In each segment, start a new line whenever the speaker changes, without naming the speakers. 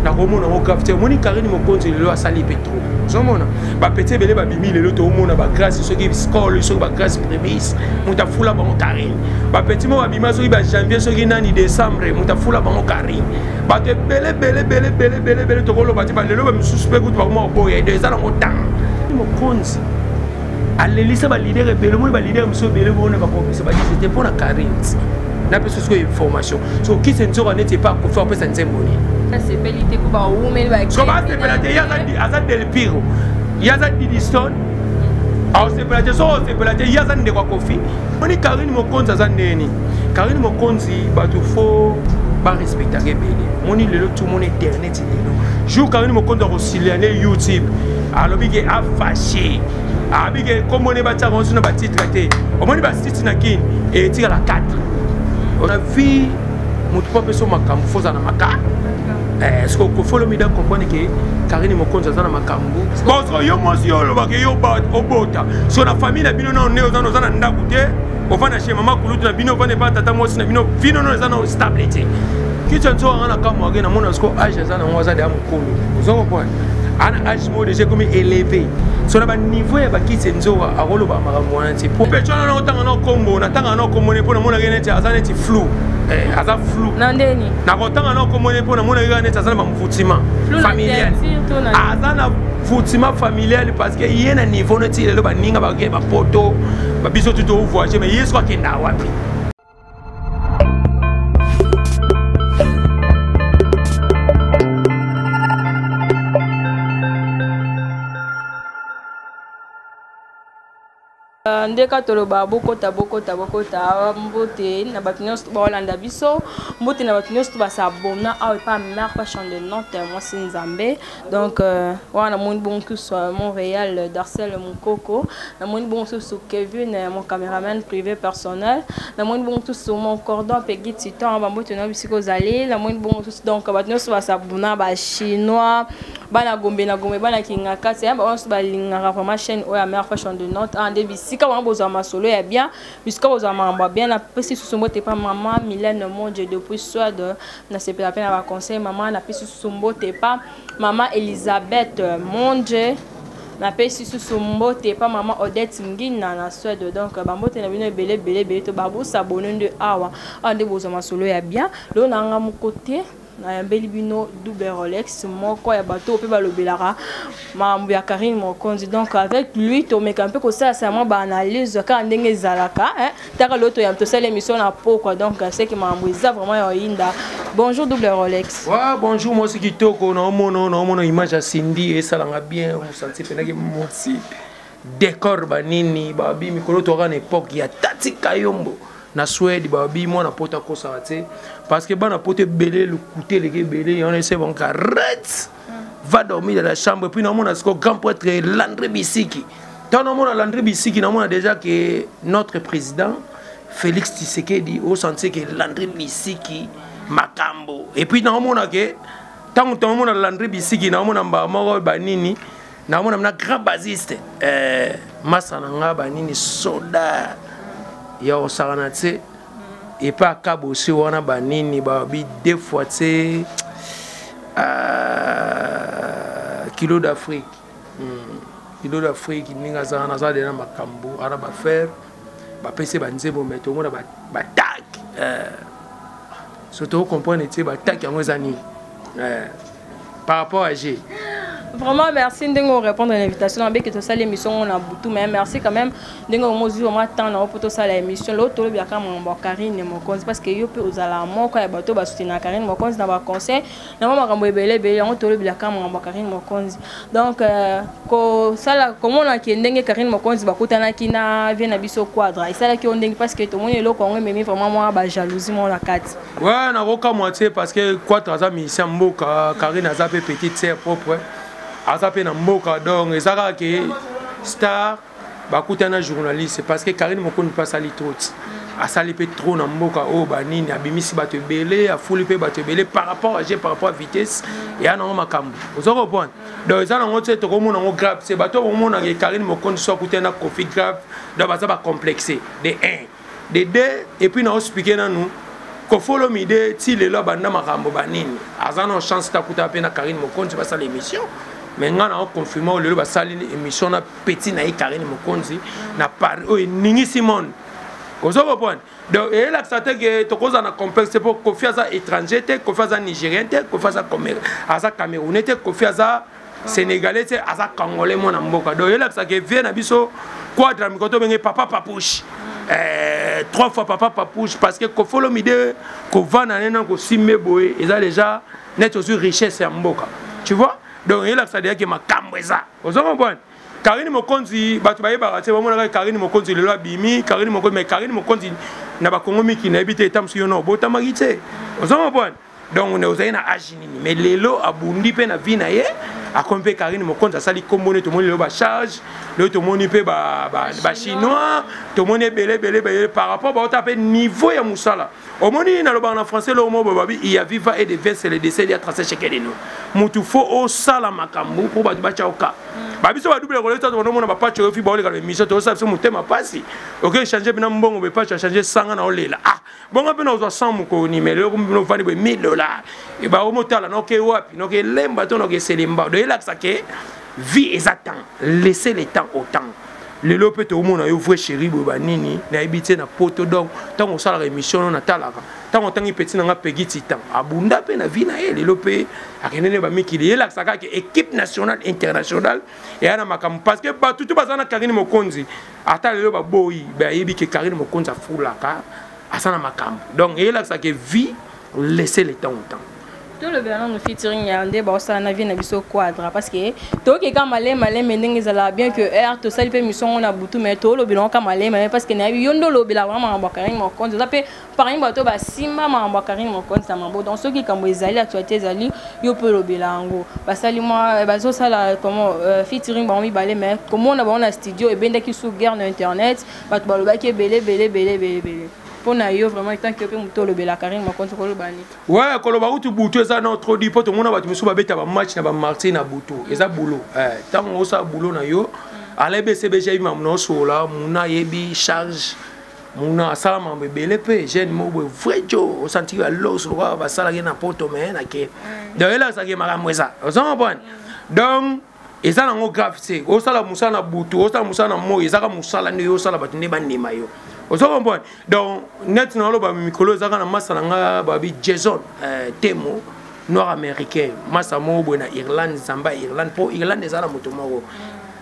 nakomona ngo grave te moni Karine Mokonzi lelo asali petro zomona ba petit belé ba bimi lelo to mona ba grâce soki scole soki ba grâce prémisse muta fula ba Karine ba petit mo ba bima soki ba janvier soki nani décembre muta fula ba Karine ba te belé to kolo ba ti ba lelo ba suspect kutu ba mo boya de za na motan Mokonzi alelisa ba leader belé mo ba leader mso belé bona ba ko se ba dit c'était pour la Karine na pe sosko information so qui se nzora n'était pas pour faire pesa nzemboni
c'est belité ko ba women ba
comment c'est belité yaza del piro yaza Didiston ah c'est belité so c'est belité yaza ndé kwa kofi moni Karine Mokonzi za ndeni Karine Mokonzi ba to fo ba respecter belé moni lelo tout mon internet lelo jour Karine Mokonzi osciller na YouTube alobi ke a fâché abike comme on est ba tsa on ba titre té o moni ba site na kin et tira la 4 on a vu mon propre sur ma cambo foza na maka est-ce que ko follow me da comprendre que Karine Mokonzi za na makambo bon so yo mo si yo lo ba ke yo ba obota so na famille na bino na neo za na ndaku te o fana chez maman kulutu na bino vane ba tata mo si na bino vino no za na stabilité ki tsanzo ana kamo agena mona sko age za na mo za de amukolo uzongo point ana age mo déjà comme élevé so na ba niveau ya ba kitsenzo a rolo ba makambo wana ti po petona na otanga na kombo na tanga na kombo ne pona mona gene ti azane ti flou aza flou
nandeni
na kotanga na kombo ne pona mona gene ti azane ba mfutima familial azana futima familial parce que yena niveau na ti lelo ba ninga ba ke ba poto ba biso tuto voyager mais yeso akenda wapi
ndeka toloba bokota mbote na bato nyonso baolanda biso mbote na bato nyonso basabona awa epa mare fashion de Nantes mwasi Nzambe donc wana namoni bongo tous Montréal Darcel Mukoko namoni bongo tous Kevin mon caméraman privé personnel namoni bongo tous mon cordon Peggy Titan bambote na bisiko zali namoni bongo tous donc bato nyonso basabona ba chinois bana gombe bana kingakati ya ba balingaka vraiment chaîne oya mare fashion de Nantes en débisika wana bozwa masolo ya bien bisika bozwa mamba bien na pesi susumbote pa maman Mylène Monge depuis Suède na sepela pena ba conseil maman na pesi susumbote pa maman Elisabeth Monge na pesi susumbote pa maman Odette Ngina na Suède donc bambote na bino belé to babu s'abonner de awa ande bozwa masolo ya bien lo na nga mu côté na belibino double Rolex moko ya bateau pe balobelara mambo ya Karine Mokonzi donc avec lui to meka un peu comme ça moi ba analyse ka ndenge zalaka taka loto ya to sala émission na poko donc c'est que mambo eza vraiment ya inda bonjour double Rolex
ouais bonjour moi c'est kitoko na mono image ya Cindy et ça langa bien vous sentez penaki mosi décor banini babi mikolo to kana époque ya Tati Kayombo na Suède babi moi na pota ko ça té parce que bana pote belé le coûter les belé on essaie bon carrette va dormir dans la chambre puis na mona ce grand prêtre Landry Bisiki tant na mona Landry Bisiki na mona déjà que notre président Félix Tshisekedi au senti que Landry Bisiki makambo et puis na mona que tant na mona Landry Bisiki na mona mba moko banini na mona na grand basiste masa na nga banini soda ya osaranate et pas cabo aussi wana banini babi deux fois c'est kilo d'Afrique ninga za na za de na makambo ara ba faire ba pese ba nzebo meto mona ba tag surtout comprendre tu ba tag yango zani par rapport à G.
Vraiment merci de répondre à l'invitation avec que ça l'émission on a beaucoup mais merci quand même de mesure moi temps na pour ça l'émission l'autre bien quand mon Karine Mokonzi parce que yo peut aux alarmes quand bateau ba soutenir Karine Mokonzi na ba conseil na mama kambo belé on tolo bien quand mon Karine Mokonzi donc ko ça comment on a qui ndenge Karine Mokonzi ba kutana kina vient na biso quadra et ça là qui on ndenge parce que tout le monde lo Congo mais vraiment moi ba jalousie mon la carte
ouais na roka moitié parce que quadra za mi mboka Karine a zappé petite sœur propre azape na mboka donc ezaka ke star bakutana journaliste parce que Karine Mokonzi pas sali trop asali pe trop na mboka o banini abimisi bato belé afuli pe bato belé par rapport à vitesse et ana makambo ozoko point donc ezana ngote to komona ngo grave c'est bato komona ke Karine Mokonzi so kutana Kofi grave donc baza ba complexé de 1 de 2 et puis na expliquer na nous Kofolo Mide ti lelo banda makambo banini azana chance takuta pe na Karine Mokonzi ba sala émission mais ngana on confirmer lelo ba sala émission na petit na Karine Mokonzi na Paris o ningi Simone ozo comprendre donc et là ça te que to cause na complexe pour confiance à étranger te confiance à nigérien te confiance à camerounais te confiance à sénégalais te à congolais mon mboka donc et là ça que vient na biso quadra mikoto benge papa papouche 3 fois papa papouche parce que Kofolo Mide ko vana nena ko simé boy et ça déjà net aussi richesse ya mboka tu vois donc il a ça dire que ma kamweza ozo comprendre Karine Mokonzi batu baye barate bamona Karine Mokonzi lelo bimi Karine Mokonzi mais Karine Mokonzi na ba Kongo miki na habité tamsu yo no bota magite ozo comprendre donc on est aux na agini mais lelo abundi pe na vie na ye akompe Karine Mokonzi asali kombone to moni lelo ba charge le to moni pe ba chinois to moni belé par rapport ba taper niveau ya musala au moni na loba en français le mot babi il y a viva et de verser les décès il y a tracé chez quelqu'un mutu fo o sala makambu pour ba chaoka babi so ba double relation to mona ba patch refi ba ole ka mission to sa so mutema pasi OK changer bina mbongo be patch changer sanga na olela ah bonga pe na zo 100 muko ni mais le ko no vandi be $1000 et ba o motala no ke wapi no ke lemba to no ke selimba de là ça que vie exactement laisser le temps au temps le lopé to mona yo vrai chéri boba nini na habité na poto donc tant on sala émission na talaka tant on tangi petit na pegi titan abunda pe na vie na ele lopé akenene ba mikili là ça que équipe nationale internationale et ana makam parce que ba tout bazana Karine Mokonzi ata le ba boyi ba yebi que Karine Mokonzi afulaka asana makam donc et là ça que vie laisser le temps au temps
tout le bien nous featuring yande ba ça na vie na biso quadra parce que to ke ka malé mendenge zala bien que air to sali pe mission on a butu mais to lo bilon ka malé mais parce que na yondo lo bila vraiment ba Karine Mokonzi ça pe par exemple to ba simba ma ba Karine Mokonzi ça mambo donc ceux qui kambo ezali actualité ezali yo pe lo bilango ba sali moi ba zo sala comment featuring ba mi balé mais comment on a studio et benda ki sous guerre na internet ba to ba lo ba ke belé pour na yo vraiment tant que muto lo bela Karine Mokonzi ko lo bani
ouais ko lo ba utu butu eza na trop di poto mona ba musu ba beta ba match na ba Martin na butu eza boulot tant on sa boulot na yo ala BCBG ma no so la muna yebi charge muna sala ma bele pe jeune mo vrai jo o senti la los lo ba sala na poto mais na ke de là ça ke mara mweza o ça bon donc eza na ngo grave c'est o sala musa na butu o sala musa na mo eza ka musala ne yo sala batune ba ndima yo ozo comprendre donc net na loba mikolo zaka na masa nga babi Jason Temo noir américain masa mo bo na Irlande zamba Irlande pour Irlande ezala moto moko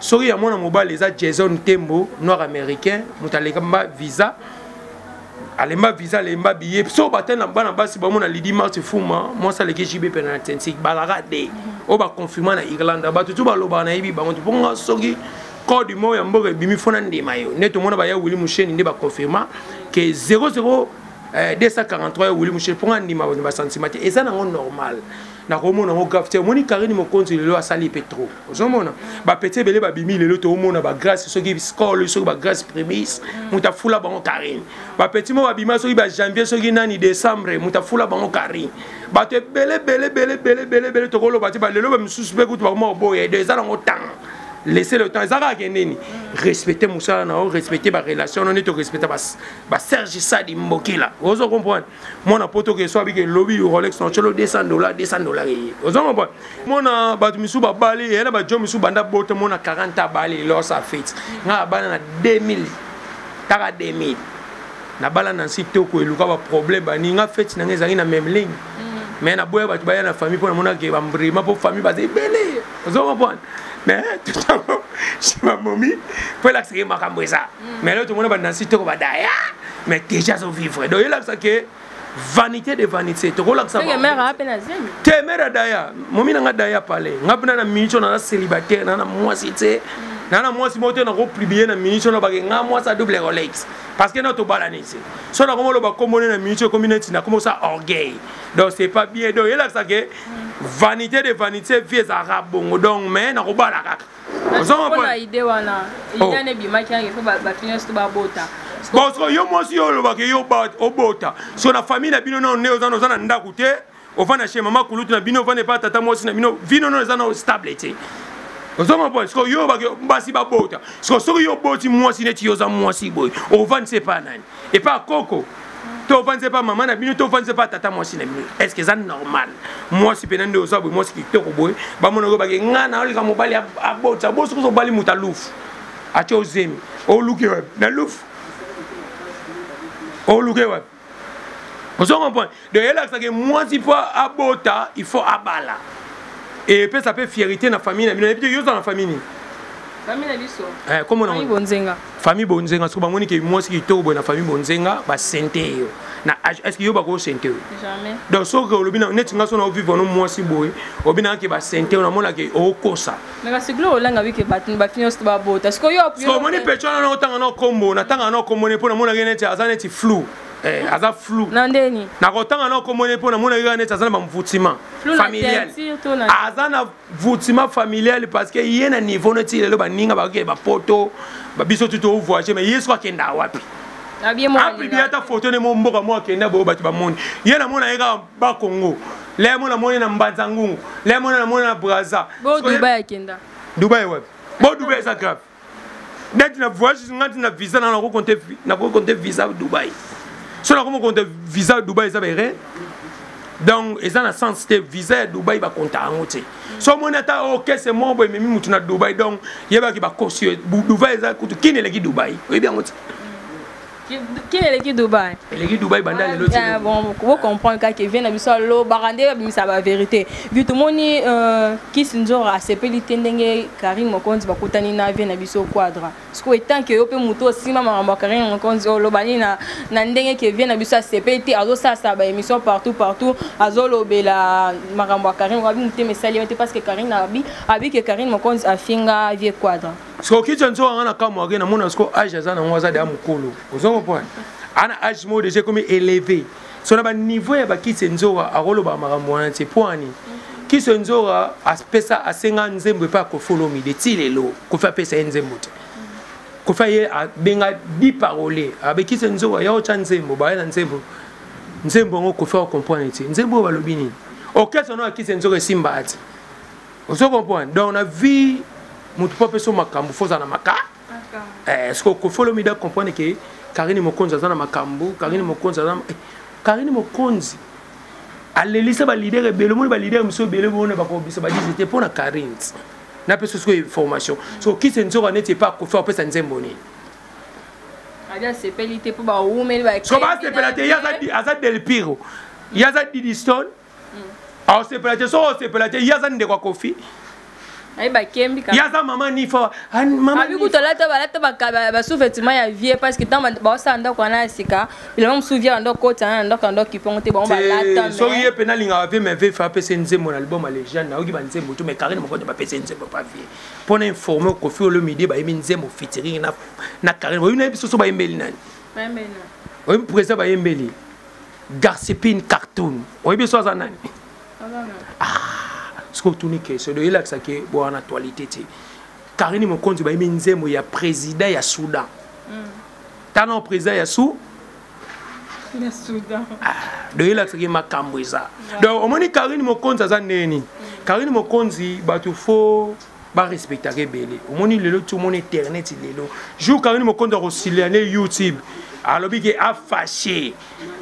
soki ya mona mobile eza Jason Tembo noir américain mutaleka mba visa alemba visa lemba billet so batena bana basi ba mona Lidi Mars Fuma moi ça leki JB penalty balara de o ba confirmer na Irlande ba tutu ba loba na yibi ba moto ponga soki code du mot yamboka bimi fona ndima yo neto mona ba ya Willy Musheni ndi ba confirmer que 00 243 Willy Musheni ponga ndima ba sentimate eza na normal na komona ngo grave moni Karine Mokonzi lelo asali petro ozomona ba petit belé ba bimi lelo to mona ba grâce soki score soki ba grâce prémisse mutafula bango Karine ba petit mo ba bima soki ba janvier soki nani décembre mutafula bango Karine ba te belé to kolo ba ti ba lelo ba misusu kutu ba mo boye de za ngo temps laisser le temps ezaka keneni respecter musala na respecter ba relation on est to respecter ba Serge Sadi Mbokila ozo comprendre mona poto ke so abike lobby Rolex no cholo $200 ozo comprendre mona ba misu ba bali ela ba jo misu banda bote mona 40 bali lo sa fête nga bana na 2000 taka 2000 na bala na site ko eluka ba problème ba ni nga fête na ngezaki na même ligne mais na boya ba baya na famille pour mona ke ba mbrima pour famille ba belé ozo comprendre mais tout le temps je ma momie pour là c'est makambo ça mais là tout le monde va dans site ko badaya mais déjà so vivre donc là ça que vanité de vanité to là ça
mère a peine azemi
te mère daya momie na daya parler ngapna na mincho na célibataire na moi cité na moi si moto na ko publier na mincho na ba nga moi ça double Rolex parce que notre balanise so na komo lo ba komone na mincho community na comme ça orgueil donc c'est pas bien donc là ça que vanité de vanité vieux arabe bongo donc mais na ko bala kaka
on a idée wana il y a ne bima qui il faut ba finir to ba bota
bon so yo moi si yo lo ba ke yo ba obota so na famille na bino na ne ozana ozana ndaku te ofana chez mama kulutu na bino ofana pas tata moi si na bino vino no ozana stabilité ozoma boy so yo ba ke basi ba bota so yo boti moi si neti yoza moi si boy o van c'est pas nani et pas coco tu offenses pas maman na bino tu offenses pas tata moi si na bino est-ce que ça normal moi si penande osa moi si to ko boy ba mono ba ke ngana oli ka mobali abota bo so bali mutaluf acha ozemi o luke web na luf o luke web on se comprend de là que moi si pas abota il faut abala et puis ça peut fierté na famille na bino et puis yo dans la famille
famille biso
comment on
famille bonzenga
famille bonzenga so ba moni ke moi si to bo na famille bonzenga ba sente yo na est-ce que yo ba ko sente
jamais
donc so que le bina net nga so na vivre no moi si boy obina ke ba sente na mona ke o kosa
mais parce que glo langa wi ke batin ba finyo sto ba bota est-ce que yo
so moni pechana na otanga na kombo na tanga na kombo ne pona mona ke net azaneti flou aza flou
nandeni
na kotanga na komone pona mona ke net azana ba mvutima familial azana vutima familial parce que yena niveau no ti lelo ba ninga ba ke ba poto ba biso tuto voyager mais yeso akenda wapi après bien ta photo ne mo mboka mo akenda bo batu ba monde yena mona eka ba Congo le mona mona na Mbanzangungu le mona na Brazza
bo Dubai akenda
Dubai wapi bo Dubai ça grave net na voyage ngati na visa na ko compter visa Dubai so na ko compter visa Dubai ça bere donc ils ont un sens de visa Dubai ba compter en route so mona ta OK c'est mon boy mimi mutu na Dubai donc yeba ki ba caution Dubai ça kutu kine le ki Dubai oui bien route
qui est qui Dubai
les Dubai banda le loti
bon vous comprendre que vient na biso lo barande bi ça ba vérité vu tout moni qui sinzo a sepeli tendenge Karine Mokonzi ba kutani na vient na biso quadra parce que tant que yo pe muto sima mama Karine Mokonzi lo bani na ndenge que vient na biso a sepeli azo ça ba émission partout azo lo bela makambo Karine wa bi muté mesali parce que Karine abi que Karine Mokonzi a finga vie quadra
so ki tsanzo ana kama ngena mona sko age azana ngwaza de amukolo ozongo point ana age mo déjà comme élevé so na ba niveau ya ba ki tsanzo a rolo ba makambo wana ti poani ki tsanzo a pesa a 50 nzembo pa ko follow mi de tilelo ko fa pesa nzembo te ko fa ye a benga 10 parole abe ki tsanzo ya o tsanzembo ba na nzembo ngo ko fa comprendre ti nzembo ba lobini o keso no ki tsanzo simba ati ozongo point donc na vie mutu pas peso makambu foza na maka est-ce que ko follow me da comprendre que Karine Mokonzi azana makambu Karine Mokonzi alelisa ba leader ebelo mo ba leader miso ebelo bona ba ko bisa ba disite pona Karine na peso ko information so ki se nzora n'était pas ko faire pesa nzembo ni
adia sepelite po ba umeli ba
so ba sepelate yaza del piro yaza didiston a sepelate so sepelate yaza ndekwa kofi
aiba kembi ka
yaza mama ni fa mama
abi kutolata balata ba sous-vêtement ya vie parce que tant ba sanda kwa na sika il même souvient ndo kota ndo kiponte ba balata mais
so ye penali nga vie mais ve fa pese nzembo na album a légende na oki ba nzembo to mais Karine Mokonzi ba pese nzembo pa vie pour informer ko fi le midi ba yemi nzembo featuring na Karine oui na biso so ba yembeli nani
ba yembeli
oui président ba yembeli Garcepine cartoon oui biso za nani ce que tout n'est c'est de là que ça qui est bon en actualité Karine Mokonzi ba nzembo ya président ya Soudan tano président ya Soudan de là que ça qui makambo ça donc au moins Karine Mokonzi za neni Karine Mokonzi ba tu faut ba respecter belé au moins le tout mon internet lelo jour Karine Mokonzi osciller na YouTube alobi ke a fâché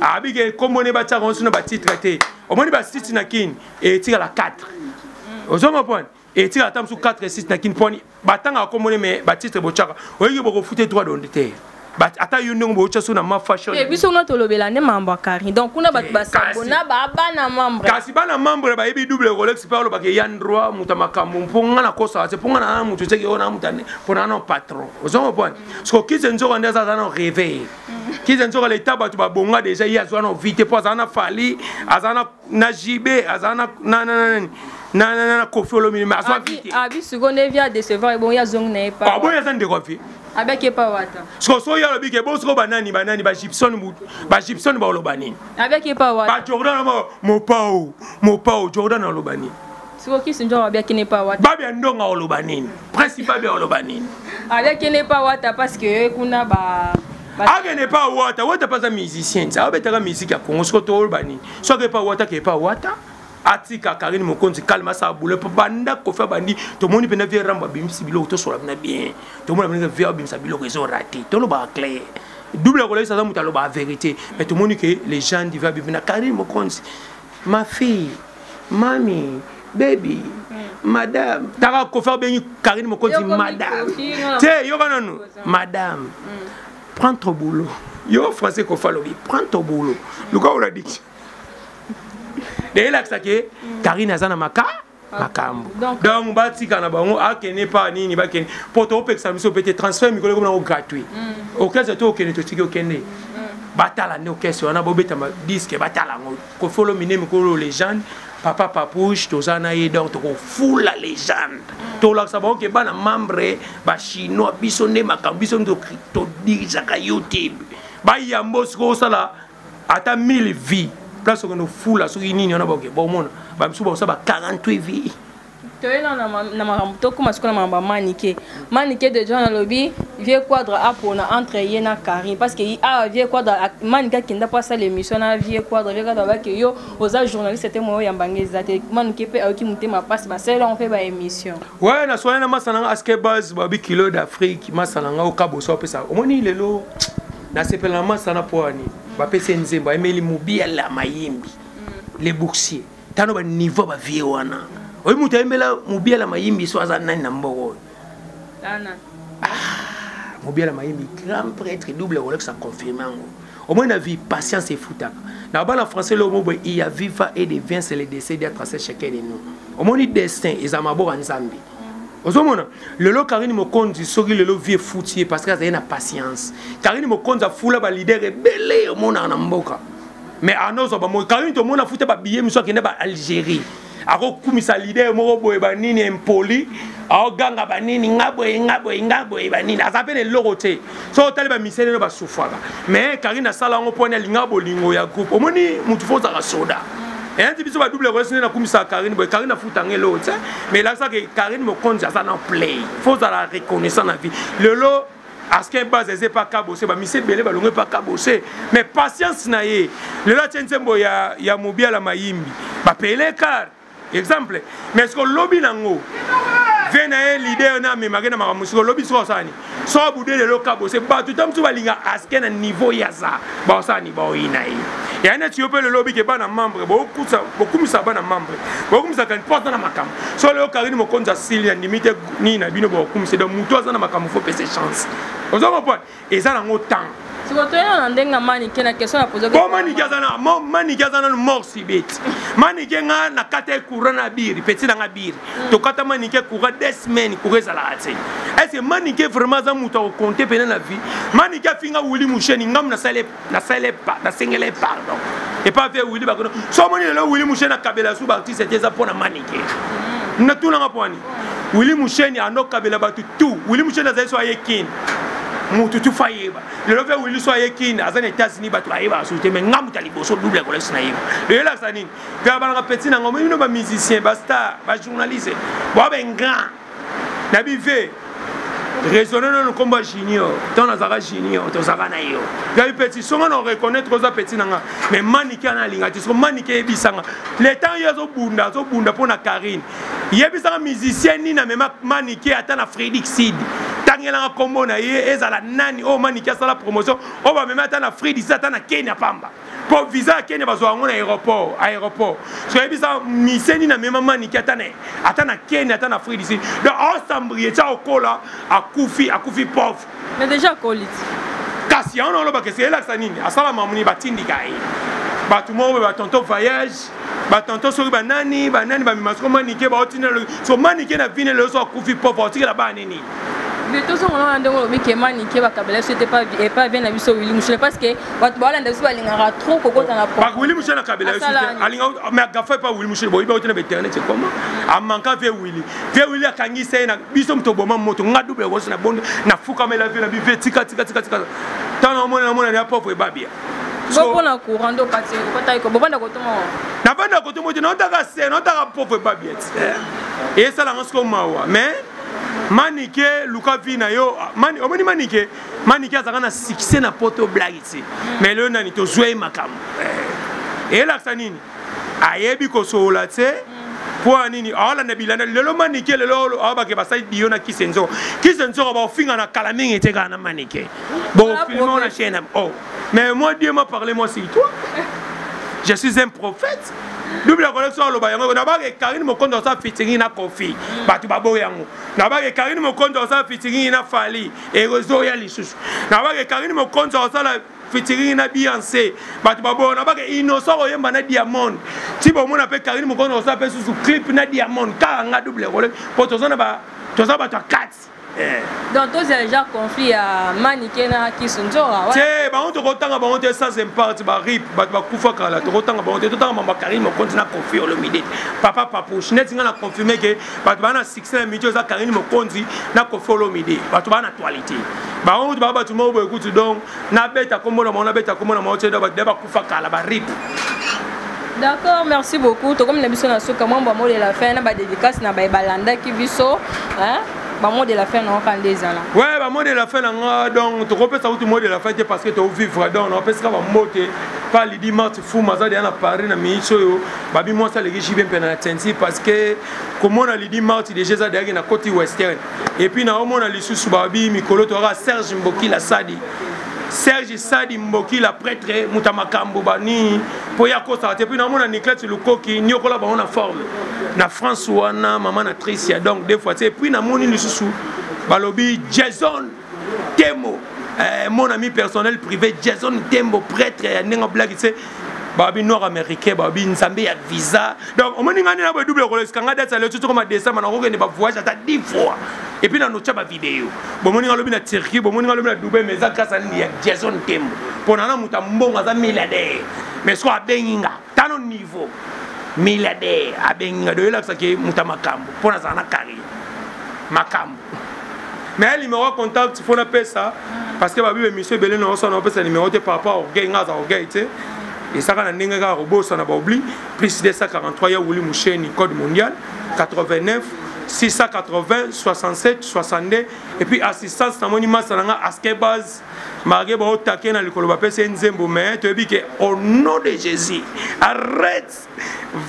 abi ke comme on est ba ta on ba titre traité au moins ba site na kin et tire la 4 ozongo point et tire atam sur 4 et 6 na kin poni batanga komone me ba titre bochaka oyiki boko fouter droit d'ondité bat ata yundongo bocha suna ma fashion
et biso no tolobela ne membre Karine donc kuna bat basabona ba bana membre
kasi bana membre ba yebi double Rolex parlo ba ke yan droit mutamakambo mponga na kosa c'est ponga na mutu teki ona mutane pona no patron ozongo point so kizenzo kanda za na réveil kizenzo ka l'état ba tu ba bonga déjà ya zo na vite po azana fali azana na jibe azana na Kofi Olomide azwa vite
abi seconde via décevoir bon ya zong ne pas
ah bon ya zande Kofi
avec pas wata
so ya lobi ke bo so banani ba Gibson ba olobani
avec pas wata
ba Jordan mo pao Jordan olobani
siko ki sinjo avec ne pas wata
ba bien ndonga olobani principal bien olobani
avec ne pas wata parce que kuna ba
aga ne pas wata pas un musicien ça obetaka musique ya Congo siko to olobani so ke pas wata atika Karine Mokonzi calme sa boule banda ko fa bandi to moni pena vie ramba bimsi bilo to so la bien to moni pena vie bimsa bilo ko so raté to lo ba clair double relais ça muta lo ba vérité mais tout le monde que les gens disent va vivre na Karine Mokonzi ma fille mami baby madame tara ko faire bien Karine Mokonzi madame tu yo non madame prends ton boulot yo français ko fa lobi prends ton boulot luka on a dit de là que ça que Karine azana maka makambo donc batika na bango akene pa nini ba kene poto opekisa miso peut-être transfert mikolo comme na gratuit auquel ça to kene to tiki okene batala ne okese wana bobeta ma disque batala ngo ko follow mine mikolo légende papa papouche tozana ye donc to full la légende to la sa bango ke bana membre ba chinois biso ne makambo biso to dirija ka YouTube ba yambo ko sala ata 1000 vies place que nous fous là sur une on a bon monde ba msuba ba 48 vies
toyena na maramto kuma sikola mamba manike de John lobby vieux quadre a pour na entre yena Karine parce que vieux quadre manike qui n'a pas ça l'émission na vieux quadre avec yo aux journalistes c'était moi yambangeza te manike pe aki mutema passe ba c'est là on fait ba émission
ouais na soyena masana aske base babi kilo d'Afrique masana nga okaboso pesa omoni lelo na sepela masana poani ba pese nzemba emeli mobia la mayimbi les boursiers tano ba niveau ba vie wana oyi muta emela mobia la mayimbi so aza nani na mboko
ana
mobia la mayimbi grand prêtre double Rolex ça confirme ngo au moins la vie patience et foutaka na ba na français le mot il y a viva et de vient c'est le décès d'être à chacun de nous au moins le destin ezamabo nzambi ozomona lelo Karine Mokonzi soki lelo vie foutier parce que azana patience Karine Mokonzi a fula ba leader belé au mona na mboka mais anozo ba mo Karine to mona futa ba billet miso kende ba Algérie ako kumisa leader moko boye ba nini impoli ao ganga ba nini ngaboye ba nini azapele lorote so tali ba misene ba souffra mais Karine sala ngo pona linga bolingo ya groupe omoni mutu foza ka soda et un petit peu de double relation na kumisa Karine boy Karine futa ngelo tu mais là ça que Karine Mokonzi ça na play faut la reconnaissance na vie le lot aske base c'est pas kabosé ba mise belé ba longue pas kabosé mais patience na ye le lot tsensembo ya mobia la mayimbi ba pele car exemple mais ce que lobby nango vena leader na me magena ma musiko lobby so sani so bude le lo kabosé ba tout temps tu ba linga aske na niveau ya za ba sani ba oinayi et un tu peux le lobby qui est pas un membre beaucoup ça pas un membre beaucoup ça quand porte dans ma cam sur le Karine Mokonzi Sylvia limite ni na bino beaucoup c'est donc muto ça na ma cam faut passer chance on s'en va et ça dans autant
si vous tenez en denga manike na question à poser
comment manike zana mort si bête manike nga na kata courant na biri petit na biri to kata manike courant 2 semaines courir ça la ate est-ce que manike vraiment za muto au compter pendant la vie manike finga wuli musheni ngam na sale pas na sengele pardon et pas faire wuli ba ko so moni le wuli musheni na kabela su ba c'était ça pour na manike na tout na ngaponi wuli musheni ano kabela ba tout wuli musheni za so ayekin mutu tu fayeba le love wili so ayekina azana États-Unis batu ayeba souté mais ngamu taliboso double collection na yeba le la sanini ka bana petit na ngomo ba musicien ba star ba journaliste ba ben grand na bive raisonner no combat junior dans la zara junior to zara na yo ga petit so on reconnaître ça petit nanga mais manike na linga ti so manike ebisanga le temps yo zo bunda pour na Karine yebisanga musicien ni na même manike ata na Frédéric Sid tangela kombo na ye ezala nani o manike sala promotion o ba même ata na Frédéric Sid ata na Kenya pamba pour visa Kenya bazo ngona aéroport so yebisa miseni na même manike ata na Kenya ata na Frédéric Sid donc on s'embrier ça au cola akufi pauvre
mais déjà colite
kasi on lo ba que c'est là ça nini asala mamuni batindi kai ba tout monde ba tonton voyage ba tonton sori ba nani ba mimasko manike ba otina so manike na vine le so akufi pauvre otiki la ba nini
de tout ça on a ndongo lobi ke manike ba kabela c'était pas bien na biso Willy Mouchel parce que ba bala ndabiso ba lingara trop kokota na
ba Willy Mouchel na kabela alinga mais gafa pas Willy Mouchel bo iba otina ba internet c'est comment a manka ve Willy akangi sai na biso mtoboma moto nga double ko na bonde na fuka mela ve na bi tika tana mona na pauvre babia
Bon na courant do pati ko tayi ko bobanda ko tomo
na banda ko tomo na otaka se na otaka pauvre babiet et ça la ngosko mawa mais manike luka vina yo omoni manike azaka na succès na poto blague ici mais le nani to jouer makam et là ça nini ayebi ko sola te Pour nini ala na bilana lelo manike lelo aba ke basai dio na kisenzo ba finga na kalaming ete kana manike bon film on la chaîne oh mais moi Dieu m'a parlé moi c'est toi je suis un prophète double connexion lo ba yango na ba ke Karine Mokondo sa featuring na Kofi ba tu ba bo yango na ba ke Karine Mokondo sa featuring na Fally et Rozo ya lisusu na ba ke Karine Mokondo sa la featuring na Beyoncé batu babo na ba ke Innocent oyemba na Diamond ti bo mona pe Karine Mokondo sa pe sous clip na Diamond ka nga double rôle pour toza ba to 4
donc tous les gens conflit à maniquer na kisunjora ouais
c'est ba on te rotanga ba on te ça c'est parti ba rip ba kufa kala to rotanga ba on te totanga mama Karine Mokondo na conflit le midi papa papo net nga na confirmer que ba na 6 minutes za Karine Mokondo na conflit le midi ba to ba na actualité ba on te ba tout le monde écoute donc na beta comme na beta comme na moto de ba kufa kala ba rip.
D'accord, merci beaucoup. To comme na biso na so comment ba mot de la fin na ba dédicace na ba balanda ki biso hein. Bah mot de la fin non quand des ans là.
Ouais, bah mot de la fin là donc tu repères ça où tu mot de la fin parce que tu vivre donc on peut se va monter pas les dimanche fou maza de na Paris na miso yo bah bi moi ça les j'y bien na tensi parce que comme on a les dimanche déjà ça derrière na côté western et puis na on a les sous bah bi mikolo to ra Serge Mboki la Sadi Serge Sadi Mboki la prêtre Mutamakambo bani pour ya ko ça et puis na on a Nicolas Lukoki ni ko la ba on a forme na François na maman na Tricia donc des fois et puis na moni lisusu balobi Jason Tembo mon ami personnel privé Jason Tembo prêtre nenga blague c'est babi nord américain babi nzambe ya visa donc on moni ngani na ba double rôle kanga date ça le tout comme décembre na ko ne ba voyage à 10 fois et puis na no tchaba vidéo bon moni ngalobi na Turquie bon moni ngalobi na Dubaï mais ça grâce à ya Jason Tembo pour na muta mbonga za milliardaire mais soit benginga tano niveau milliardaire a benga de la que Mutamakambo pour na zana carrière makambo mais elle numéro contact faut na ça parce que babi monsieur Belé na so na pesa numéro par rapport au orgueil ngaza orgueil tu sais et ça kana ninga ka robot ça na ba oubli plus 243 ya wuli musheni code mondial 89 680 67 62 et puis assistance na monima sananga askebaz marqué ba otake na likolo ba pesa nzembo mais tu dis que au nom de Jésus arrête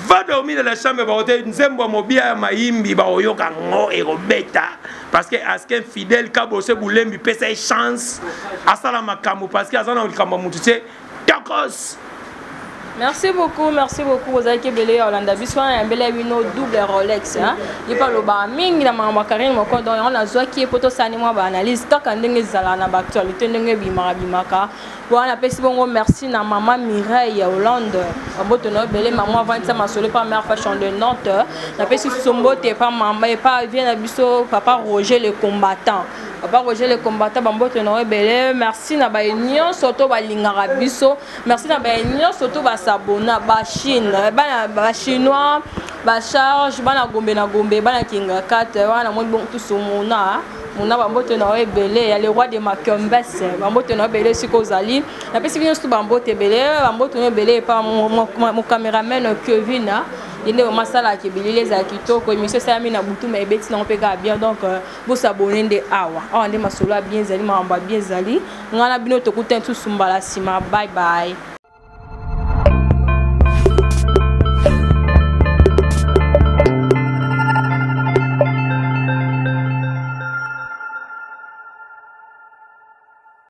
va dormir dans la chambre ba ote nzembo mobia maimbi ba oyoka ngo e robeta parce que asken fidèle ka bose bulembi pesa chance asala makambo parce que azana likamba mutu te takos.
Merci beaucoup vous avez que belé Hollanda biso un belé wino double Rolex hein il parle au ba mingi na mama Karine Mokondo on a zo qui poto sani moi ba analyse tant que ndenge zala na ba actualité ndenge bimaka voilà pesi bongo merci na maman Mireille Hollande boto no belé maman avant ça masolo pas meilleure fashion de Nantes na pesi sombote pas maman et pas vient na biso papa Roger le combattant papa Roger le combattant bamboto no belé merci na ba union surtout ba lingara biso merci na ba union surtout ba sabona ba Chine ba chinois ba charge bana gombe na gombe bana kinga 4 wana mo bon tout somona mona bambote na ebele ya le roi de Macombes bambote na ebele sikozali na pesi bino tout bambote ebele bambote na ebele pa mon caméraman Kevin il est au masala qui bilile za kitoko monsieur Sami na butu mais beti na peka bien donc vous s'abonner de awa on est masolo bien zali mamba bien zali ngana bino to kutentu sumbala sima bye bye.